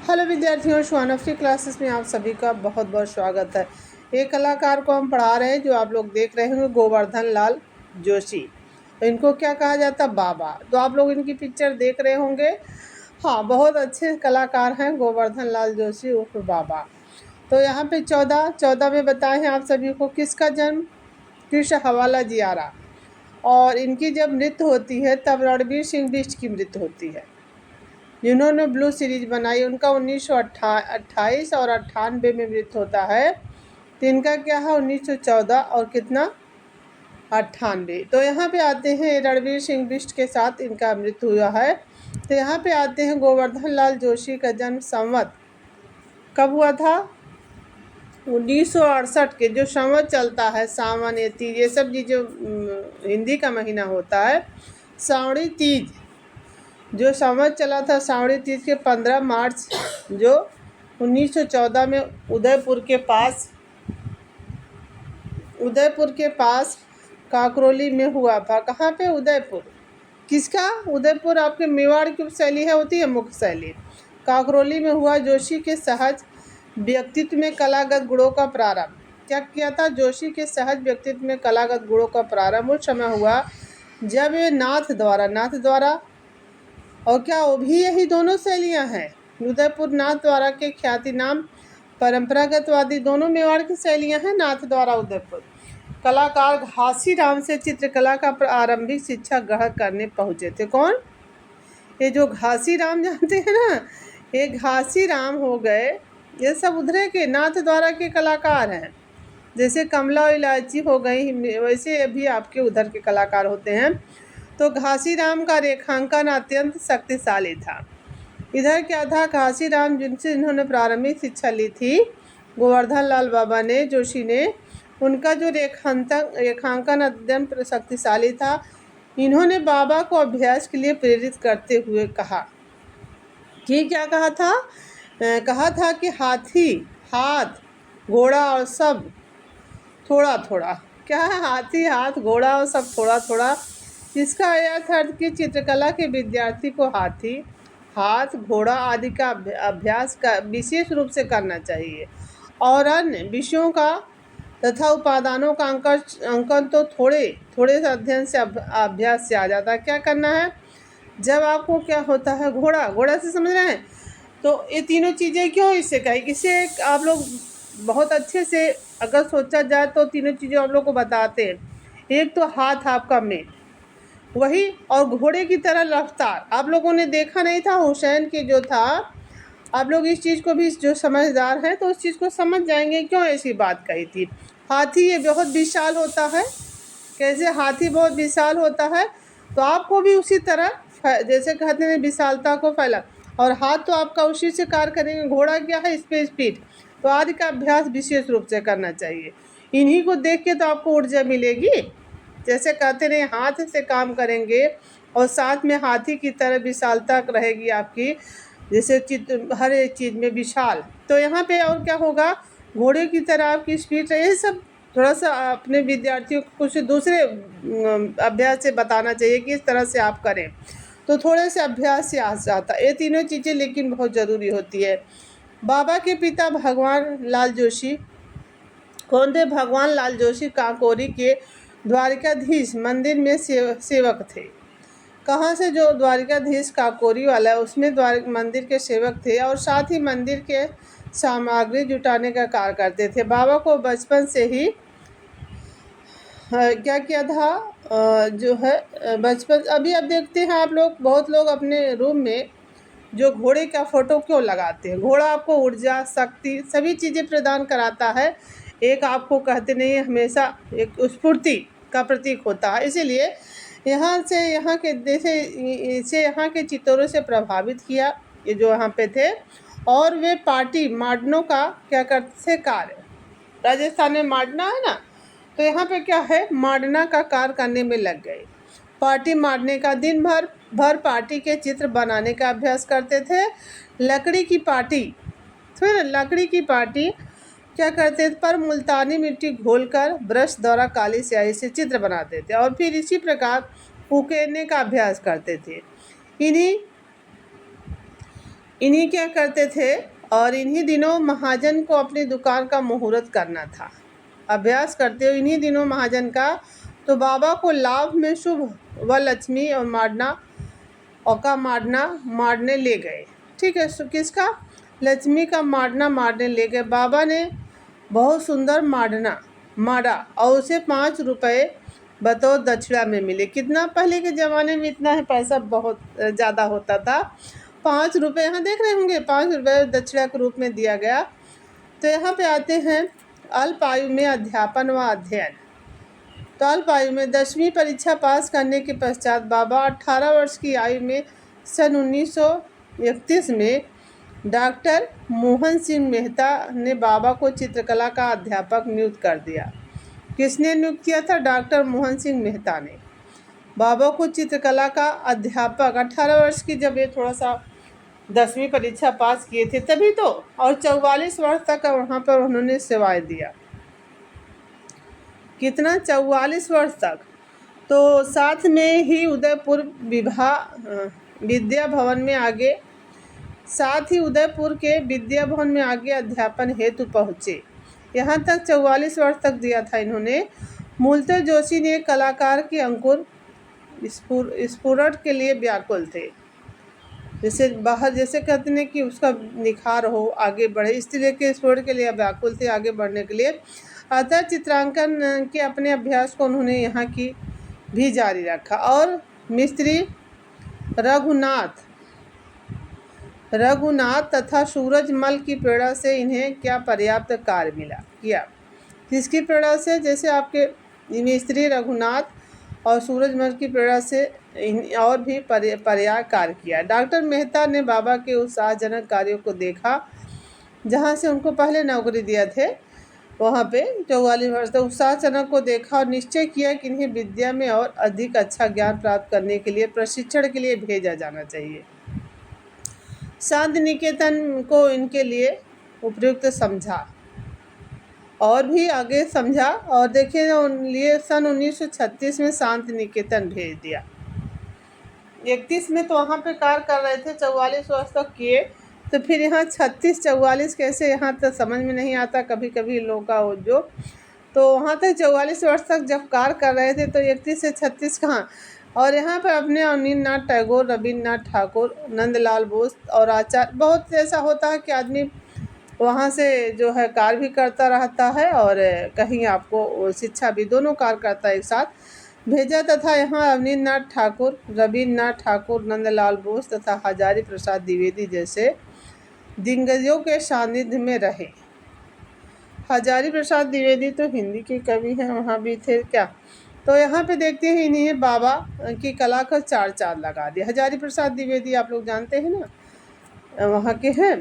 Hello विद्यार्थियों, श्वानफ्री classes में आप सभी का बहुत बहुत स्वागत है। एक कलाकार को हम पढ़ा रहे हैं जो आप लोग देख रहे होंगे, गोवर्धन लाल जोशी। तो इनको क्या कहा जाता है? बाबा। तो आप लोग इनकी पिक्चर देख रहे होंगे। हाँ, बहुत अच्छे कलाकार हैं गोवर्धन लाल जोशी उर्फ बाबा। तो यहाँ पे 14 में बताए हैं आप सभी को किसका जन्म? कृष्ण हवाला जियारा। और इनकी जब मृत्यु होती है तब रणवीर सिंह बिष्ट की मृत्यु होती है, जिन्होंने ब्लू सीरीज बनाई। उनका 1928 और 98 में मृत्यु होता है। तो इनका क्या है? 1914 और कितना? 98। तो यहाँ पे आते हैं, रणवीर सिंह बिष्ट के साथ इनका मृत्यु हुआ है। तो यहाँ पे आते हैं, गोवर्धन लाल जोशी का जन्म संवत कब हुआ था? 1968 के जो संवत चलता है, सावन या तीज, ये सब जो हिंदी का महीना होता है, सावणी तीज जो संवत चला था, सावणी तीज के 15 मार्च जो 1914 में उदयपुर के पास काकरोली में हुआ था। कहाँ पे? उदयपुर। किसका? उदयपुर आपके मेवाड़ की उपशैली है, होती है मुख्य शैली। काकरोली में हुआ। जोशी के सहज व्यक्तित्व में कलागत गुणों का प्रारंभ। क्या किया था? जोशी के सहज व्यक्तित्व में कलागत गुणों का प्रारंभ उस समय हुआ जब वे नाथ द्वारा और क्या वो भी यही दोनों शैलियाँ हैं। उदयपुर नाथ द्वारा के ख्याति नाम परंपरागतवादी दोनों मेवाड़ की शैलियाँ हैं, नाथ द्वारा उदयपुर। कलाकार घासीराम से चित्रकला का प्रारंभिक शिक्षा ग्रहण करने पहुँचे थे। कौन? ये जो घासीराम जानते हैं ना, ये घासीराम हो गए, ये सब उधरे के नाथ द्वारा के कलाकार हैं। जैसे कमला इलायची हो गई, वैसे अभी आपके उधर के कलाकार होते हैं। तो घासीराम का रेखांकन अत्यंत शक्तिशाली था। इधर क्या था? घासीराम जिनसे इन्होंने प्रारंभिक शिक्षा ली थी, गोवर्धन लाल बाबा ने, जोशी ने, उनका जो रेखांकन अत्यंत शक्तिशाली था। इन्होंने बाबा को अभ्यास के लिए प्रेरित करते हुए कहा कि क्या कहा था? कहा था कि हाथी, हाथ, घोड़ा और सब थोड़ा थोड़ा। क्या है? हाथी, हाथ, घोड़ा और सब थोड़ा थोड़ा। इसका अर्थ है कि चित्रकला के विद्यार्थी को हाथी, हाथ, घोड़ा आदि का अभ्यास का विशेष रूप से करना चाहिए और अन्य विषयों का तथा उपादानों का अंकन तो थोड़े थोड़े से अध्ययन से अभ्यास से आ जाता है। क्या करना है? जब आपको क्या होता है, घोड़ा से समझ रहे हैं? तो ये तीनों चीज़ें क्यों इससे कही? इससे आप लोग बहुत अच्छे से अगर सोचा जाए तो तीनों चीज़ें आप लोग को बताते हैं। एक तो हाथ आपका मेन वही, और घोड़े की तरह रफ्तार। आप लोगों ने देखा नहीं था हुसैन की जो था? आप लोग इस चीज़ को भी, जो समझदार हैं तो उस चीज़ को समझ जाएंगे क्यों ऐसी बात कही थी। हाथी ये बहुत विशाल होता है। कैसे? हाथी बहुत विशाल होता है, तो आपको भी उसी तरह, जैसे कहते हैं विशालता को फैला, और हाथ तो आपका उसी से कार्य करेंगे। घोड़ा क्या है? स्पीड। तो आदि का अभ्यास विशेष रूप से करना चाहिए। इन्हीं को देख के तो आपको ऊर्जा मिलेगी। जैसे कहते रहे, हाथ से काम करेंगे और साथ में हाथी की तरह विशालता रहेगी आपकी, जैसे हर एक चीज़ में विशाल। तो यहाँ पे और क्या होगा? घोड़े की तरह आपकी स्पीड। ये सब थोड़ा सा अपने विद्यार्थियों को कुछ दूसरे अभ्यास से बताना चाहिए कि इस तरह से आप करें, तो थोड़े से अभ्यास से आ जाता। ये तीनों चीज़ें लेकिन बहुत ज़रूरी होती है। बाबा के पिता भगवान लाल जोशी कौन थे? भगवान लाल जोशी काकोरी के द्वारिकाधीश मंदिर में सेवक थे। कहाँ से? जो द्वारिकाधीश काकोरी वाला है उसमें मंदिर के सेवक थे, और साथ ही मंदिर के सामग्री जुटाने का कार्य करते थे। बाबा को बचपन से ही क्या किया था? जो है बचपन, अभी अब देखते हैं आप लोग, बहुत लोग अपने रूम में जो घोड़े का फोटो क्यों लगाते हैं? घोड़ा आपको ऊर्जा, शक्ति, सभी चीज़ें प्रदान कराता है। एक आपको कहते नहीं, हमेशा एक स्फूर्ति का प्रतीक होता है। इसीलिए यहाँ के चित्तौरों से प्रभावित किया ये जो यहाँ पे थे, और वे पार्टी मार्डनों का क्या करते थे? कार्य। राजस्थान में मार्डना है ना, तो यहाँ पे क्या है? मार्डना का कार्य करने में लग गए। पार्टी मारने का दिन भर पार्टी के चित्र बनाने का अभ्यास करते थे। लकड़ी की पार्टी, फिर लकड़ी की पार्टी क्या करते थे? पर मुल्तानी मिट्टी घोलकर ब्रश द्वारा काली स्याही से चित्र बनाते थे और फिर इसी प्रकार उकेरने का अभ्यास करते थे। इन्हीं इन्हीं क्या करते थे, और इन्हीं दिनों महाजन को अपनी दुकान का मुहूर्त करना था। अभ्यास करते हो इन्हीं दिनों महाजन का, तो बाबा को लाभ में शुभ व लक्ष्मी और मारने ले गए। ठीक है, किसका? लक्ष्मी का मारने ले गए। बाबा ने बहुत सुंदर मारा और उसे 5 रुपये बतौर दक्षिणा में मिले। कितना पहले के ज़माने में इतना है, पैसा बहुत ज़्यादा होता था। 5 रुपये यहाँ देख रहे होंगे, 5 रुपये दक्षिणा के रूप में दिया गया। तो यहाँ पे आते हैं अल्प आयु में अध्यापन व अध्ययन। तो अल्प आयु में 10वीं परीक्षा पास करने के पश्चात बाबा 18 वर्ष की आयु में सन 1931 में डॉक्टर मोहन सिंह मेहता ने बाबा को चित्रकला का अध्यापक नियुक्त कर दिया। किसने नियुक्त किया था? डॉक्टर मोहन सिंह मेहता ने बाबा को चित्रकला का अध्यापक। 18 वर्ष की जब ये थोड़ा सा 10वीं परीक्षा पास किए थे तभी तो, और 44 वर्ष तक वहाँ पर उन्होंने सेवाएं दिया। कितना? 44 वर्ष तक। तो साथ में ही उदयपुर विद्या भवन में आगे अध्यापन हेतु पहुँचे। यहाँ तक 44 वर्ष तक दिया था इन्होंने। मूलतः जोशी ने कलाकार के अंकुर स्फुरण के लिए व्याकुल थे। जैसे कहते हैं कि उसका निखार हो, आगे बढ़े, इस तरह के स्फुरण के लिए व्याकुल थे, आगे बढ़ने के लिए। अतः चित्रांकन के अपने अभ्यास को उन्होंने यहाँ की भी जारी रखा। और मिस्त्री रघुनाथ तथा सूरजमल की प्रेरणा से इन्हें क्या पर्याप्त कार्य किया। किसकी प्रेरणा से? जैसे आपके मिस्त्री रघुनाथ और सूरजमल की प्रेरणा से और भी पर्याप्त कार्य किया। डॉक्टर मेहता ने बाबा के उत्साहजनक कार्यों को देखा। जहाँ से उनको पहले नौकरी दिया थे वहाँ पे 44 वर्ष तक उत्साहजनक को देखा और निश्चय किया कि इन्हें विद्या में और अधिक अच्छा ज्ञान प्राप्त करने के लिए प्रशिक्षण के लिए भेजा जाना चाहिए। शांति निकेतन को इनके लिए उपयुक्त समझा और भी आगे समझा, और देखिए लिए सन 1936 में शांति निकेतन भेज दिया। 31 में तो वहाँ पे कार्य कर रहे थे, 44 वर्ष तक किए, तो फिर यहाँ 36-44 कैसे, यहाँ तक समझ में नहीं आता कभी कभी लोगों का वो जो। तो वहाँ तक 44 वर्ष तक जब कार्य कर रहे थे तो 31 से 36 कहाँ। और यहाँ पर अपने अवनींद्रनाथ टैगोर, रविन्द्रनाथ ठाकुर, नंदलाल बोस और आचार्य, बहुत ऐसा होता है कि आदमी वहाँ से जो है कार्य भी करता रहता है और कहीं आपको शिक्षा भी, दोनों कार्य करता है एक साथ भेजा। तथा यहाँ अवनींद्रनाथ ठाकुर, रविन्द्रनाथ ठाकुर, नंदलाल बोस तथा हजारी प्रसाद द्विवेदी जैसे दिग्गजों के सानिध्य में रहे। हजारी प्रसाद द्विवेदी तो हिंदी के कवि हैं, वहाँ भी थे क्या। तो यहाँ पे देखते हैं इन्हें बाबा की कला का 4 चाँद लगा दिया। हजारी प्रसाद द्विवेदी आप लोग जानते हैं ना, वहाँ के हैं,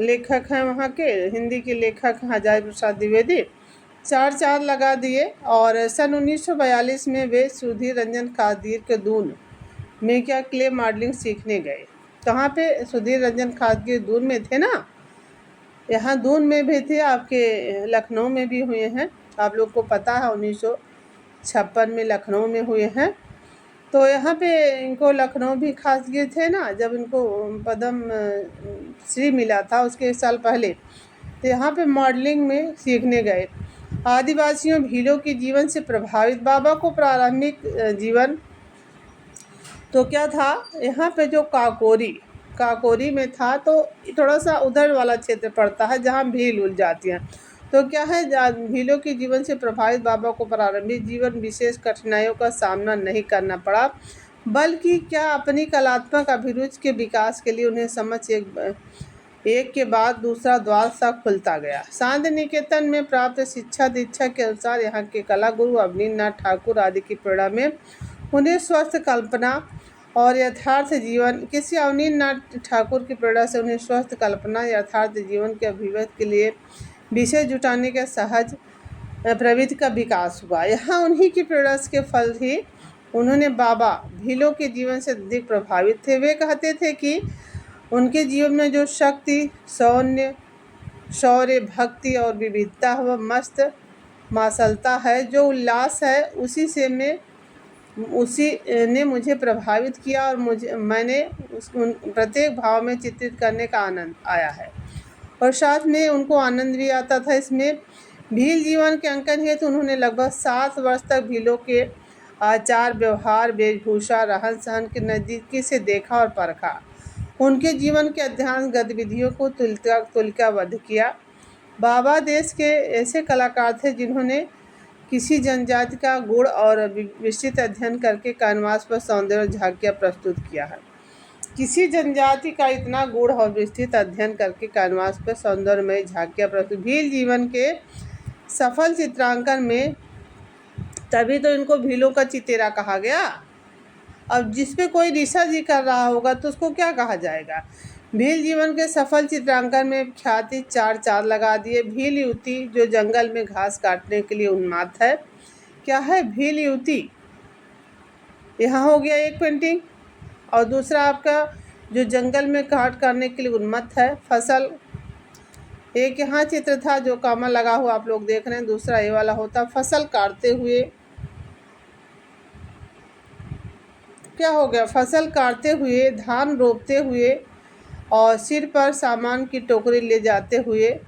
लेखक हैं वहाँ के, हिंदी के लेखक हजारी प्रसाद द्विवेदी। 4 चाँद लगा दिए। और सन 1942 में वे सुधीर रंजन कादिर के दून में क्या क्ले मॉडलिंग सीखने गए। कहाँ पे? सुधीर रंजन कादिर दून में थे ना, यहाँ दून में भी थे, आपके लखनऊ में भी हुए हैं, आप लोग को पता है 1956 में लखनऊ में हुए हैं। तो यहाँ पे इनको लखनऊ भी खास गए थे ना, जब इनको पद्म श्री मिला था उसके 1 साल पहले, तो यहाँ पे मॉडलिंग में सीखने गए। आदिवासियों भीलों के जीवन से प्रभावित बाबा को प्रारंभिक जीवन तो क्या था, यहाँ पे जो काकोरी में था, तो थोड़ा सा उधर वाला क्षेत्र पड़ता है जहाँ भील उल जाती हैं। तो क्या है, भीलों के जीवन से प्रभावित बाबा को प्रारंभिक जीवन विशेष कठिनाइयों का सामना नहीं करना पड़ा, बल्कि क्या अपनी कलात्मक अभिरुचि के विकास के लिए उन्हें समझ एक के बाद दूसरा द्वार सा खुलता गया। शांति निकेतन में प्राप्त शिक्षा दीक्षा के अनुसार यहाँ के कला गुरु अवनींद्रनाथ ठाकुर आदि की प्रेरणा में उन्हें स्वस्थ कल्पना और यथार्थ जीवन, किसी अवनींद्रनाथ ठाकुर की प्रेरणा से उन्हें स्वस्थ कल्पना यथार्थ जीवन के अभिव्यक्ति के लिए विषय जुटाने के सहज प्रवृत्ति का विकास हुआ। यहाँ उन्हीं की प्रेरणा के फल ही उन्होंने बाबा भीलों के जीवन से अधिक प्रभावित थे। वे कहते थे कि उनके जीवन में जो शक्ति, शौर्य, भक्ति और विविधता व मस्त मासलता है, जो उल्लास है, उसी से मैं उसी ने मुझे प्रभावित किया और मैंने प्रत्येक भाव में चित्रित करने का आनंद आया है और साथ में उनको आनंद भी आता था। इसमें भील जीवन के अंकन हेतु उन्होंने लगभग 7 वर्ष तक भीलों के आचार व्यवहार वेशभूषा रहन सहन के नज़दीकी से देखा और परखा। उनके जीवन के अध्ययन गतिविधियों को तुलिकाबद्ध किया। बाबा देश के ऐसे कलाकार थे जिन्होंने किसी जनजाति का गुण और विस्तृत अध्ययन करके कैनवास पर सौंदर्य झांकियाँ प्रस्तुत किया है। किसी जनजाति का इतना गूढ़ और विस्तृत अध्ययन करके कैनवास पर सौंदर्यमय झांकियाँ प्रस्तुत। भील जीवन के सफल चित्रांकन में तभी तो इनको भीलों का चितेरा कहा गया। अब जिस पे कोई रिसर्च ही कर रहा होगा तो उसको क्या कहा जाएगा। भील जीवन के सफल चित्रांकन में ख्याति 4 चार लगा दिए। भील युवती जो जंगल में घास काटने के लिए उन्माद है। क्या है भील युवती? यहाँ हो गया एक पेंटिंग और दूसरा आपका जो जंगल में काट करने के लिए उन्मत्त है। फसल, एक यहाँ चित्र था जो कामा लगा हुआ आप लोग देख रहे हैं, दूसरा ये वाला होता फसल काटते हुए। क्या हो गया? फसल काटते हुए, धान रोपते हुए और सिर पर सामान की टोकरी ले जाते हुए,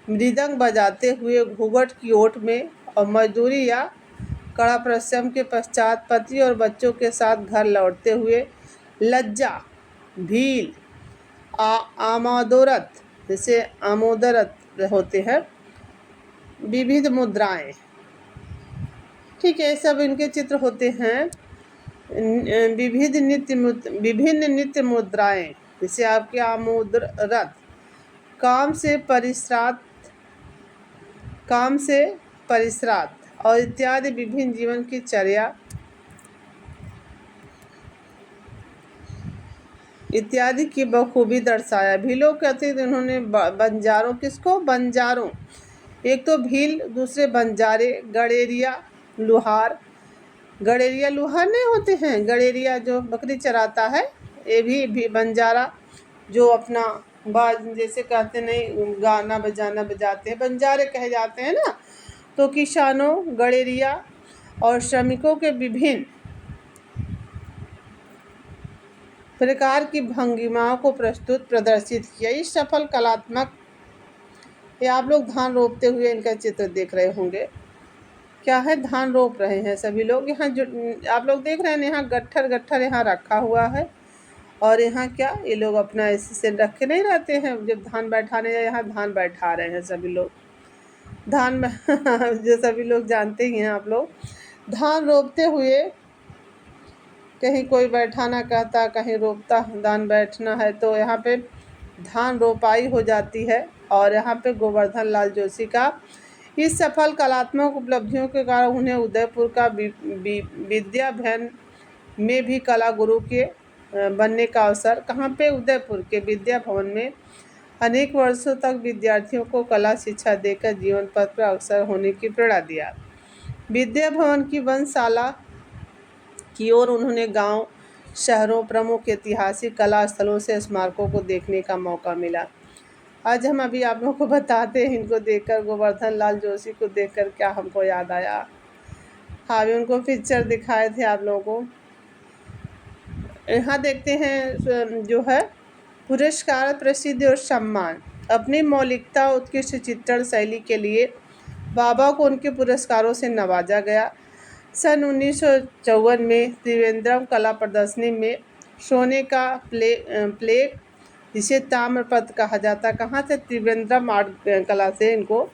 मृदंग बजाते हुए घूंघट की ओट में और मजदूरी या कड़ा परिश्रम के पश्चात पति और बच्चों के साथ घर लौटते हुए। लज्जा, भील, आमोदरत, जैसे आमोदरत होते हैं, विविध मुद्राएं, ठीक है, सब इनके चित्र होते हैं। विभिन्न नित्य मुद्राएं, जैसे आपके आमोदरत, काम से परिश्रात और इत्यादि विभिन्न जीवन की चर्या इत्यादि की बखूबी दर्शाया। भीलों के अतिरिक्त उन्होंने बंजारों, किसको? बंजारों, एक तो भील, दूसरे बंजारे, गड़ेरिया, लुहार। गड़ेरिया लुहार नहीं होते हैं, गड़ेरिया जो बकरी चराता है, ये भी बंजारा जो अपना जैसे कहते नहीं गाना बजाना बजाते हैं, बंजारे कहे जाते हैं ना। तो किसानों, गड़ेरिया और श्रमिकों के विभिन्न प्रकार की भंगिमाओं को प्रदर्शित किया। इस सफल कलात्मक, ये आप लोग धान रोपते हुए इनका चित्र देख रहे होंगे। क्या है? धान रोप रहे हैं सभी लोग। यहाँ जो आप लोग देख रहे हैं, यहाँ गट्ठर यहाँ रखा हुआ है और यहाँ क्या ये लोग अपना ऐसे से रख के नहीं रहते हैं, जब धान बैठाने जाए यहाँ धान बैठा रहे हैं सभी लोग। धान में जो सभी लोग जानते ही हैं आप लोग, धान रोपते हुए कहीं कोई बैठाना कहता, कहीं रोपता, धान बैठना है तो यहाँ पे धान रोपाई हो जाती है। और यहाँ पे गोवर्धन लाल जोशी का इस सफल कलात्मक उपलब्धियों के कारण उन्हें उदयपुर का विद्या भवन में भी कला गुरु के बनने का अवसर, कहाँ पे? उदयपुर के विद्या भवन में अनेक वर्षों तक विद्यार्थियों को कला शिक्षा देकर जीवन पथ पर अग्रसर होने की प्रेरणा दिया। विद्या भवन की वनशाला की ओर उन्होंने गांव, शहरों, प्रमुख ऐतिहासिक कला स्थलों से स्मारकों को देखने का मौका मिला। आज हम अभी आप लोगों को बताते हैं, इनको देखकर, गोवर्धन लाल जोशी को देखकर क्या हमको याद आया। हाँ, भी उनको पिक्चर दिखाए थे आप लोगों को। यहाँ देखते हैं जो है पुरस्कार, प्रसिद्धि और सम्मान। अपनी मौलिकता, उत्कृष्ट चित्रण शैली के लिए बाबा को उनके पुरस्कारों से नवाजा गया। सन 1954 में त्रिवेंद्रम कला प्रदर्शनी में सोने का प्लेट, जिसे ताम्रपत्र कहा जाता, कहाँ से? त्रिवेंद्रम आर्ट कला से इनको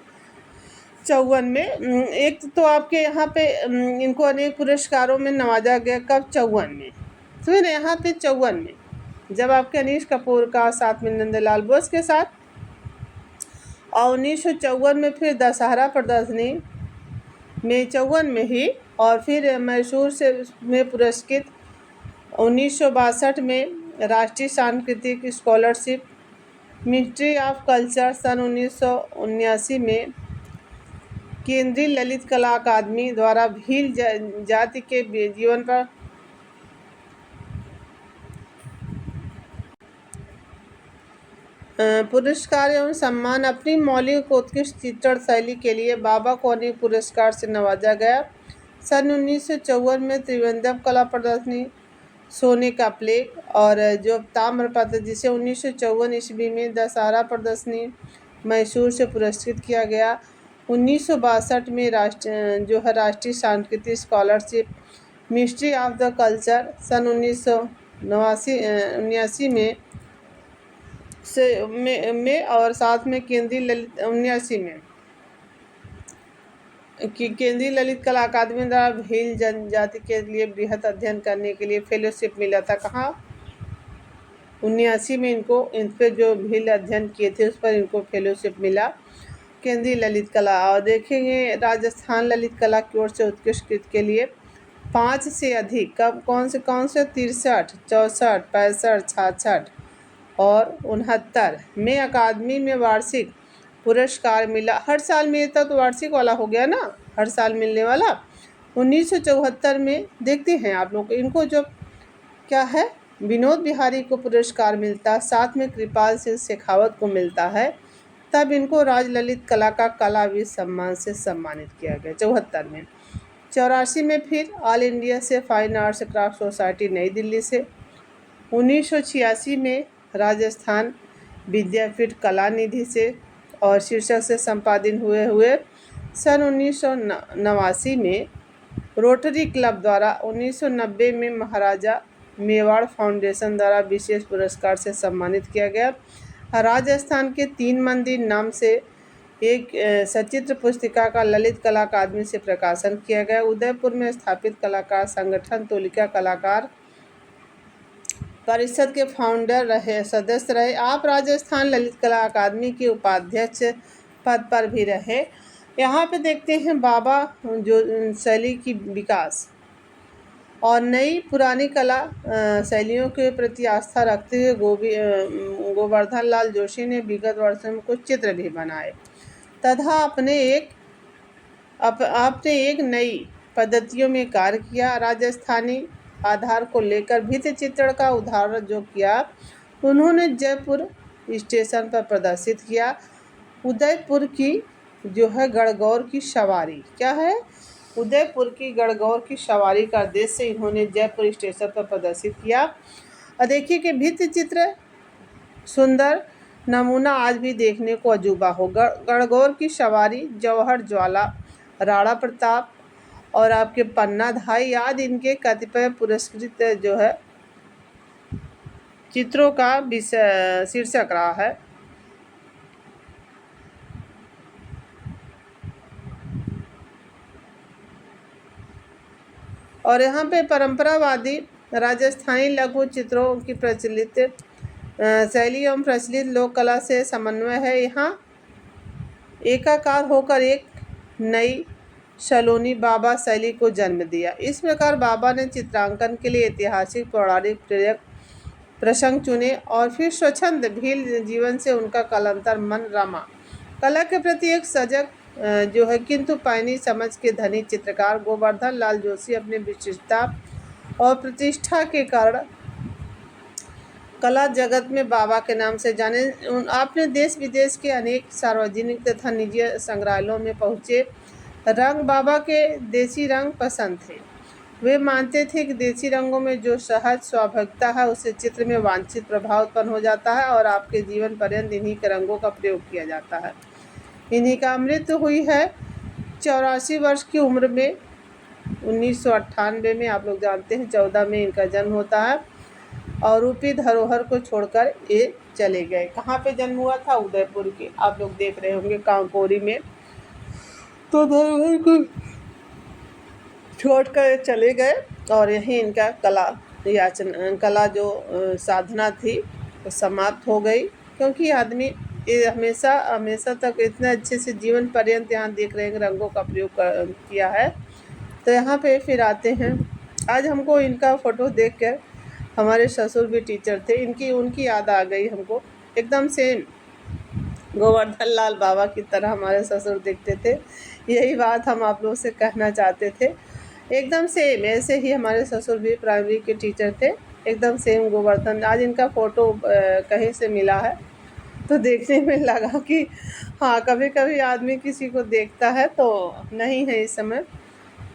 54 में। एक तो आपके यहाँ पे इनको अनेक पुरस्कारों में नवाजा गया। कब? 54 में। सुन, यहाँ पे 54 में जब आपके अनीश कपूर का साथ में नंदलाल बोस के साथ, और 1954 में फिर दशहरा प्रदर्शनी में 54 में ही, और फिर मैसूर से में पुरस्कृत 1962 में राष्ट्रीय सांस्कृतिक स्कॉलरशिप, मिनिस्ट्री ऑफ कल्चर सन 1979 में केंद्रीय ललित कला अकादमी द्वारा भील जाति के जीवन पर पुरस्कार एवं सम्मान। अपनी मौलिक उत्कृष्ट चित्रण शैली के लिए बाबा को अनेक पुरस्कार से नवाजा गया। सन 1954 में त्रिवेंद्रम कला प्रदर्शनी, सोने का प्लेट और जो ताम्रपत्र, जिसे 1954 ईस्वी में दशहरा प्रदर्शनी मैसूर से पुरस्कृत किया गया। 1962 में राष्ट्रीय सांस्कृतिक scholarship ministry of the culture, सन 1989 में और साथ में केंद्रीय ललित 79 में केंद्रीय ललित कला अकादमी द्वारा भील जनजाति के लिए बृहत अध्ययन करने के लिए फेलोशिप मिला था। कहाँ? 79 में इन पे जो भील अध्ययन किए थे उस पर इनको फेलोशिप मिला, केंद्रीय ललित कला। और देखेंगे राजस्थान ललित कला की ओर से उत्कृष्ट कृत के लिए 5 से अधिक कौन से 63, 64, 65, 66 और 69 में अकादमी में वार्षिक पुरस्कार मिला। हर साल मिलता तो वार्षिक वाला हो गया ना, हर साल मिलने वाला। 1974 में देखते हैं आप लोग, इनको जो क्या है, विनोद बिहारी को पुरस्कार मिलता, साथ में कृपाल सिंह शेखावत को मिलता है। तब इनको राज ललित कला का कलावीर सम्मान से सम्मानित किया गया 74 में। 84 में फिर ऑल इंडिया से फाइन आर्ट्स क्राफ्ट सोसाइटी नई दिल्ली से। 1986 में राजस्थान विद्यापीठ कला निधि से और शीर्षक से संपादित हुए सन 1989 में रोटरी क्लब द्वारा 1990 में महाराजा मेवाड़ फाउंडेशन द्वारा विशेष पुरस्कार से सम्मानित किया गया। राजस्थान के 3 मंदिर नाम से एक सचित्र पुस्तिका का ललित कला अकादमी से प्रकाशन किया गया। उदयपुर में स्थापित कलाकार संगठन तोलिका कलाकार परिषद के सदस्य रहे। आप राजस्थान ललित कला अकादमी के उपाध्यक्ष पद पर भी रहे। यहाँ पे देखते हैं बाबा जो शैली की विकास और नई पुरानी कला शैलियों के प्रति आस्था रखते हुए गोवर्धन लाल जोशी ने विगत वर्षों में कुछ चित्र भी बनाए तथा आपने एक नई पद्धतियों में कार्य किया। राजस्थानी आधार को लेकर भित्ति चित्रण का उदाहरण जो किया उन्होंने जयपुर स्टेशन पर प्रदर्शित किया। उदयपुर की जो है गणगौर की सवारी, क्या है, उदयपुर की गणगौर की सवारी का दृश्य इन्होंने जयपुर स्टेशन पर प्रदर्शित किया। और देखिए कि भित्ति चित्र सुंदर नमूना आज भी देखने को अजूबा हो। गणगौर की सवारी, जौहर ज्वाला, राणा प्रताप और आपके पन्ना धाई आदि इनके कतिपय पुरस्कृत जो है चित्रों का शीर्षक रहा है। और यहाँ पे परंपरावादी राजस्थानी लघु चित्रों की प्रचलित शैली एवं प्रचलित लोक कला से समन्वय है। यहाँ एकाकार होकर एक नई सलोनी बाबा शैली को जन्म दिया। इस प्रकार बाबा ने चित्रांकन के लिए ऐतिहासिक पौराणिक प्रेरक प्रसंग चुने और फिर स्वच्छंद भील जीवन से उनका कालांतर मन रमा। कला के प्रति एक सजग जो है किंतु पैनी समझ के धनी चित्रकार गोवर्धन लाल जोशी अपनी विशिष्टता और प्रतिष्ठा के कारण कला जगत में बाबा के नाम से जाने। आपने देश विदेश के अनेक सार्वजनिक तथा निजी संग्रहालयों में पहुँचे। रंग बाबा के देसी रंग पसंद थे। वे मानते थे कि देसी रंगों में जो सहज स्वाभाविकता है उससे चित्र में वांछित प्रभाव उत्पन्न हो जाता है और आपके जीवन पर्यंत इन्हीं के रंगों का प्रयोग किया जाता है। इन्हीं का मृत्यु हुई है 84 वर्ष की उम्र में 1998 में। आप लोग जानते हैं 14 में इनका जन्म होता है और रूपी धरोहर को छोड़कर ये चले गए। कहाँ पे जन्म हुआ था? उदयपुर के, आप लोग देख रहे होंगे कांकोरी में। तो धरोहर को छोड़कर चले गए और यहीं इनका कला जो साधना थी वो समाप्त हो गई, क्योंकि आदमी ये हमेशा तक इतने अच्छे से जीवन पर्यंत यहाँ देख रहे हैं रंगों का प्रयोग किया है। तो यहाँ पे फिर आते हैं, आज हमको इनका फ़ोटो देखकर हमारे ससुर भी टीचर थे, उनकी याद आ गई हमको। एकदम सेम गोवर्धन लाल बाबा की तरह हमारे ससुर दिखते थे। यही बात हम आप लोगों से कहना चाहते थे। एकदम सेम ऐसे ही हमारे ससुर भी प्राइमरी के टीचर थे, एकदम सेम गोवर्धन। आज इनका फ़ोटो कहीं से मिला है तो देखने में लगा कि हाँ, कभी कभी आदमी किसी को देखता है तो नहीं है इस समय,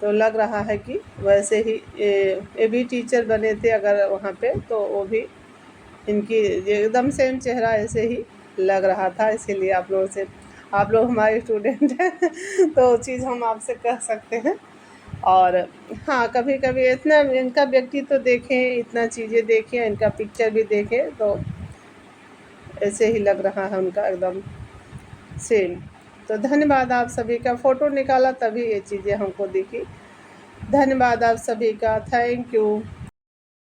तो लग रहा है कि वैसे ही ये भी टीचर बने थे अगर वहाँ पे, तो वो भी इनकी एकदम सेम चेहरा ऐसे ही लग रहा था। इसीलिए आप लोग हमारे स्टूडेंट हैं तो वो चीज़ हम आपसे कह सकते हैं। और हाँ, कभी कभी इतना इनका व्यक्तित्व देखें, इतना चीज़ें देखें, इनका पिक्चर भी देखें तो ऐसे ही लग रहा है उनका एकदम सेम। तो धन्यवाद आप सभी का, फ़ोटो निकाला तभी ये चीज़ें हमको दिखी। धन्यवाद आप सभी का, थैंक यू।